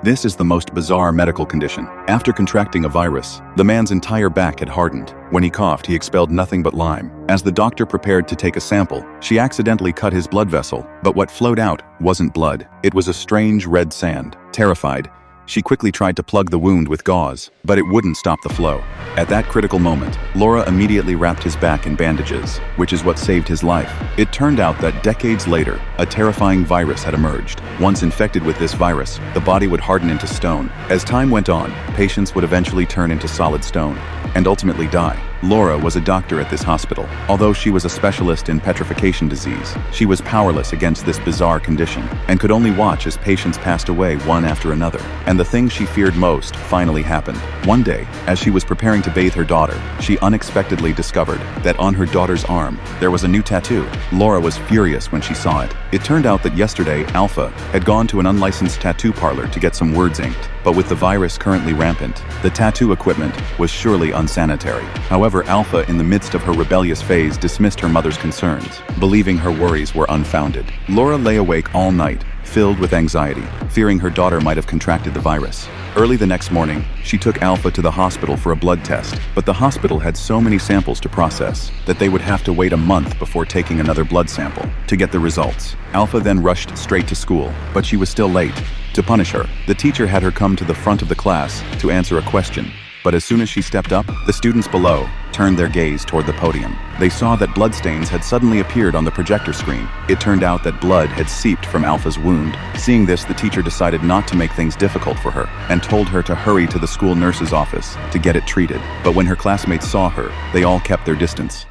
This is the most bizarre medical condition. After contracting a virus, the man's entire back had hardened. When he coughed, he expelled nothing but lime. As the doctor prepared to take a sample, she accidentally cut his blood vessel, but what flowed out wasn't blood. It was a strange red sand. Terrified, she quickly tried to plug the wound with gauze, but it wouldn't stop the flow. At that critical moment, Laura immediately wrapped his back in bandages, which is what saved his life. It turned out that decades later, a terrifying virus had emerged. Once infected with this virus, the body would harden into stone. As time went on, patients would eventually turn into solid stone and ultimately die. Laura was a doctor at this hospital. Although she was a specialist in petrification disease, she was powerless against this bizarre condition and could only watch as patients passed away one after another. And the thing she feared most finally happened. One day, as she was preparing to bathe her daughter, she unexpectedly discovered that on her daughter's arm, there was a new tattoo. Laura was furious when she saw it. It turned out that yesterday, Alpha had gone to an unlicensed tattoo parlor to get some words inked. But with the virus currently rampant, the tattoo equipment was surely unsanitary. However, Alpha, in the midst of her rebellious phase, dismissed her mother's concerns, believing her worries were unfounded. Laura lay awake all night, filled with anxiety, fearing her daughter might have contracted the virus. Early the next morning, she took Alpha to the hospital for a blood test, but the hospital had so many samples to process that they would have to wait a month before taking another blood sample to get the results. Alpha then rushed straight to school, but she was still late. To punish her, the teacher had her come to the front of the class to answer a question. But as soon as she stepped up, the students below turned their gaze toward the podium. They saw that bloodstains had suddenly appeared on the projector screen. It turned out that blood had seeped from Alpha's wound. Seeing this, the teacher decided not to make things difficult for her and told her to hurry to the school nurse's office to get it treated. But when her classmates saw her, they all kept their distance.